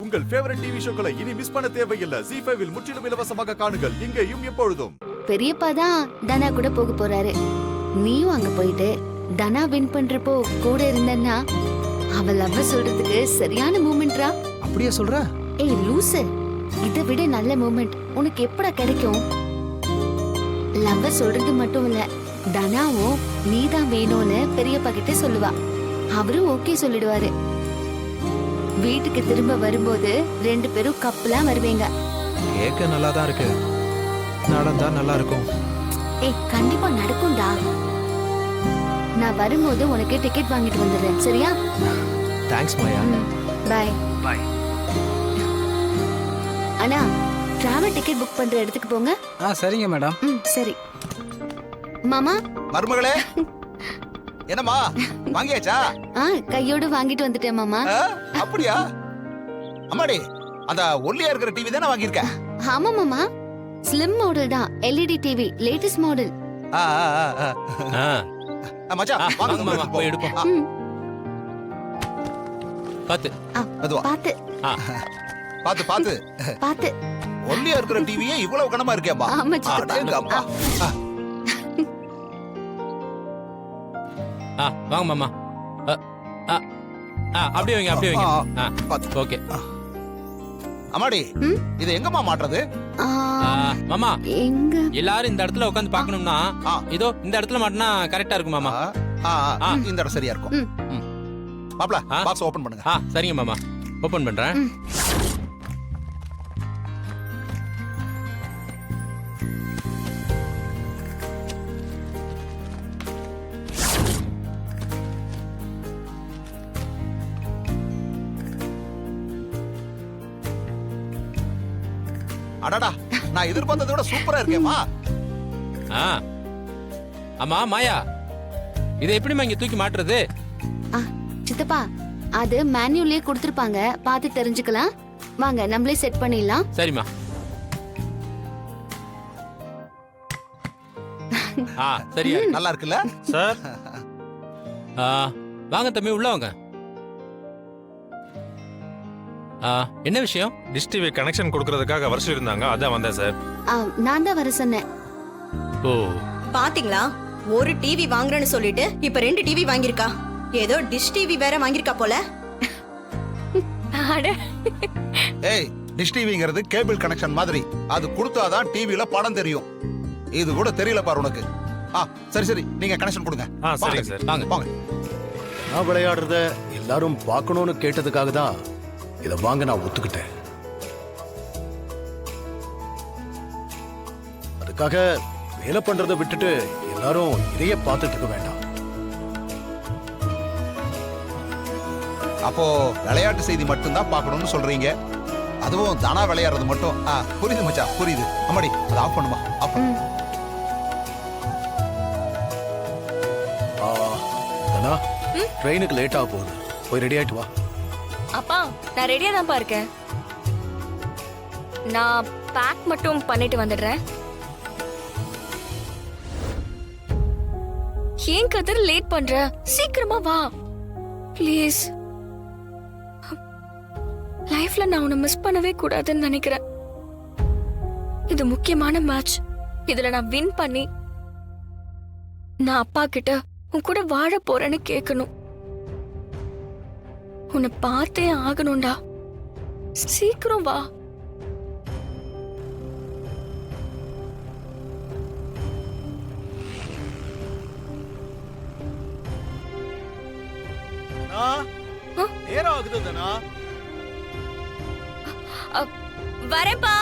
உங்கள் favourite TV ஷோக்களை இனி miss பண்ண தேவையில்லை. ZEE5 இல் முற்றிலும் இலவசமாக காணுங்கள். இங்கேயும் எப்பொழுதும். பெரியப்பா தான் தனா கூட போக போறாரு. நீயும் அங்க போயிட்டு தனா வின் பண்றப்போ கூட இருந்தன்னா அவ லவ் சொல்றதுக்கு சரியான மூமெண்ட்ரா. அப்படியே சொல்ற? ஏய் லூசு, இதை விட நல்ல மூமெண்ட் உனக்கு எப்படா கிடைக்கும்? லவ் சொல்றது மட்டும் இல்ல, தனாவும் நீதான் வேணும்னு பெரியப்பா கிட்ட சொல்லுவா. அவரும் ஓகே சொல்லிடுவாரு. வீட்டுக்கு திரும்ப வரும்போது 2 பேரும் கப்பலா வருவீங்க. கேட்க நல்லா தான் இருக்கு. நடந்தா நல்லா இருக்கும். ஏய் கண்டிப்பா நடக்கும்டா. நான் வரும்போது உனக்கு டிக்கெட் வாங்கிட்டு வந்துடுறேன், சரியா? தேங்க்ஸ் மாயா. Bye bye. அண்ணா, டிராவல் டிக்கெட் புக் பண்ற இடத்துக்கு போங்க. சரிங்க மேடம். சரி மாமா. மருமகளே, என்னம்மா வாங்கியாச்சா? கையோடு வாங்கிட்டு வந்துட்டேன் மாமா. அப்படியா? அம்மாடி, அந்த ஒல்லியா இருக்கிற டிவி தானே வாங்கியிருக்க? ஆமா மாமா, ஸ்லிம் மாடல் தான், LED டிவி, லேட்டஸ்ட் மாடல். மச்சான் வாங்க மாமா, போய் எடுப்போம். பாத்து பாத்து பாத்து பாத்து பாத்து. ஒல்லியா இருக்கிற டிவியே இவ்வளவு கனமா இருக்கேம்மா. ஆமா சித்தப்பா. வாங்க மாமா. அப்படியே வைங்க, அப்படியே வைங்க. ஓகே. அம்மாடி, இது எங்கம்மா மாட்டுறது? மாமா, எங்க எல்லாரும் இந்த இடத்துல உட்கார்ந்து பார்க்கணும்னா இதோ இந்த இடத்துல மாட்டினா கரெக்டா இருக்கும் மாமா. இந்த இடம் சரியா இருக்கும். மாப்ள, பாக்ஸ் ஓபன் பண்ணுங்க. சரிங்க மாமா, ஓபன் பண்றேன். அடடா, நான் எதிர்பார்த்ததை விட சூப்பரா இருக்கேம்மா. ஆமா மாயா, இதை எப்படிமா இங்க தூக்கி மாட்டுறது? சித்தப்பா, அது மேனுவலே கொடுத்திருப்பாங்க, பார்த்து தெரிஞ்சுக்கலாம். வாங்க நம்மளே செட் பண்ணிடலாம். சரிம்மா. சரியா நல்லா இருக்குல்ல சார்? வாங்க தம்பி, உள்ள வாங்க. என்ன விஷயம்? டிஷ் டிவி கனெக்ஷன் கொடுக்கறதுக்காக வர சொல்லிருந்தாங்க, அதான் வந்தேன் சார். நான் தான் வர சொன்னேன். ஓ, பாத்தீங்களா, ஒரு டிவி வாங்குறேன்னு சொல்லிட்டு இப்ப 2 டிவி வாங்கிருக்கா. ஏதோ டிஷ் டிவி வேற வாங்கிருக்கா போல. ஏய், டிஷ் டிவிங்கிறது கேபிள் கனெக்ஷன் மாதிரி. அது கொடுத்தாதான் டிவில படம் தெரியும். இது கூட தெரியல பாரு உனக்கு. சரி சரி, நீங்க கனெக்ஷன் கொடுங்க. சரிங்க சார். வாங்க. நான் விளையாடுறத எல்லாரும் பார்க்கணும்னு கேட்டதுக்காக தான் இதை வாங்க நான் ஒத்துக்கிட்டேன். அதுக்காக வேலை பண்றதை விட்டுட்டு எல்லாரும் இதையே பார்த்துட்டு இருக்க வேண்டாம். அப்போ விளையாட்டு செய்தி மட்டும்தான் பார்க்கணும்னு சொல்றீங்க. அதுவும் தானா விளையாடுறது மட்டும். புரியுது மச்சான், புரியுது. அம்மாடி, அதை ஆஃப் பண்ணுமா? ஆஃப் பண்ணு. ட்ரெயினுக்கு லேட் ஆக போகுது, போய் ரெடி ஆயிட்டு வா. அப்பா, நான் ரெடியா தான் இருக்கேன். நான் பேக் மட்டும் பண்ணிட்டு வந்துடுறேன். ஏன் கதிர் லேட் பண்ற? சீக்கிரமா வா ப்ளீஸ். லைஃப்ல நான் உன்னை மிஸ் பண்ணவே கூடாதுன்னு நினைக்கிறேன். இது முக்கியமான மேட்ச். இதுல நான் வின் பண்ணி நான் அப்பா கிட்ட உன் கூட வாழ போறேன்னு கேட்கணும். உன்னை பார்த்தே ஆகணும்டா. சீக்கிரம் வா. நேரம் ஆகுது தானா? வரேன்பா.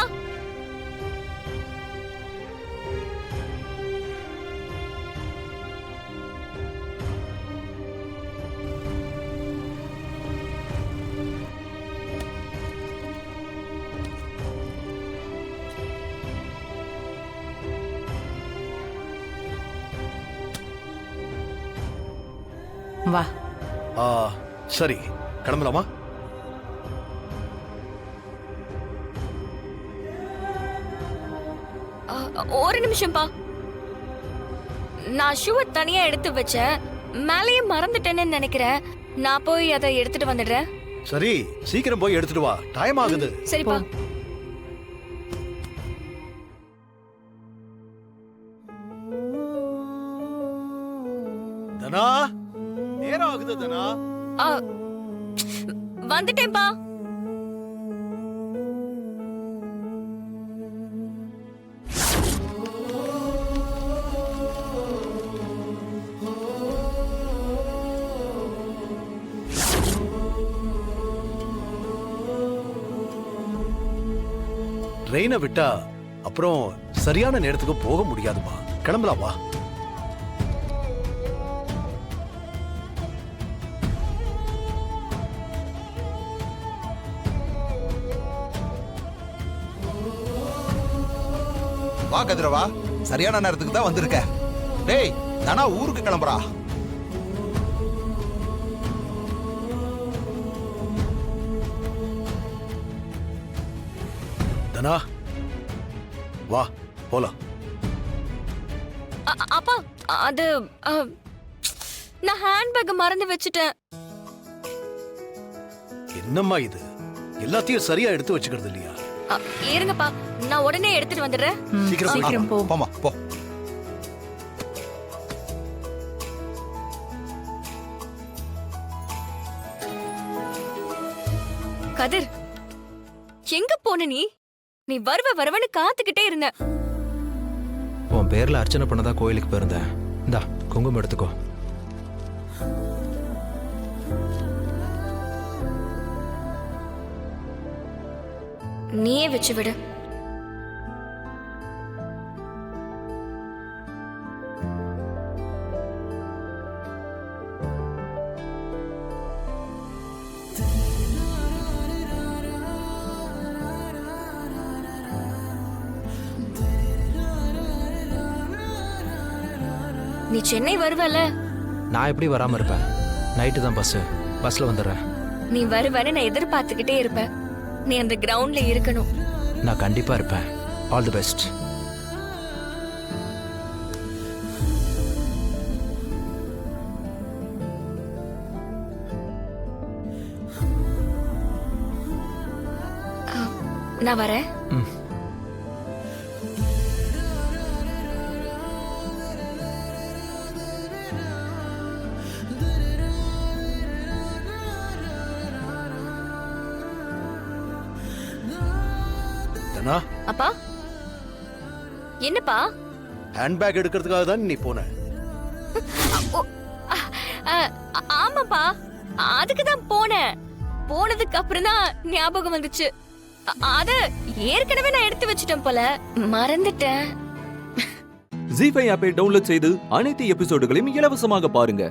வா. சரி, கிளம்பலாமா? ஒரு நிமிஷம்பா, நான் ஷூவை தனியா எடுத்து வச்சேன். மேலேயே மறந்துட்டேன்னு நினைக்கிறேன். நான் போய் அதை எடுத்துட்டு வந்துடுறேன். சரி சீக்கிரம் போய் எடுத்துட்டு வா, டைம் ஆகுது. சரிப்பா. தனா, நேரம் ஆகுது தனா. ஆ, வந்துட்டேன்பா. ட்ரெயினை விட்டா அப்புறம் சரியான நேரத்துக்கு போக முடியாதுமா. கிளம்பலாம் வா. வா கதிரவா, சரியான நேரத்துக்கு தான் வந்திருக்க. டேய் தனா ஊருக்கு கிளம்புறா. தனா வா போலாம். அப்பா, அது நான் ஹேண்ட்பேக் மறந்து வச்சுட்டேன். என்னம்மா இது, எல்லாத்தையும் சரியா எடுத்து வச்சுக்கிறது இல்லையா? இருங்கப்பா, நான் உடனே எடுத்துட்டு வந்துடுறேன். சீக்கிரம் போ. போமா போ. கதிர், எங்க போன நீ? நீ வருவன்னு காத்துக்கிட்டே இருந்த. உன் பேர்ல அர்ச்சனை பண்ணதா கோயிலுக்கு போயிருந்தேன். இந்தா குங்குமம் எடுத்துக்கோ. நீயே வச்சு விடு. நீ சென்னை வருவல? நான் எப்படி வராம இருப்பேன்? நைட்டு தான் பஸ்ல வந்துடுறேன். நீ வருவன்னு நான் எதிர்பார்த்துக்கிட்டே இருப்பேன். நீ அந்த கிரவுண்ட்ல இருக்கணும். நான் கண்டிப்பா இருப்பேன். All the best. நான் வரேன். தனா, அப்பா, என்னப்பா? ஹேண்ட்பேக் எடுக்கிறதுக்காக தான் நீ போன. ஆமாப்பா, அதுக்கு தான் போனேன். போனதுக்கு அப்புறம் தான் ஞாபகம் வந்துச்சு. அத ஏற்கனவே நான் எடுத்து வச்சிட்டேன் போல, மறந்துட்டேன். ஜீ5 ஆப்பை டவுன்லோட் செய்து அனைத்து எபிசோடுகளையும் இலவசமாக பாருங்க.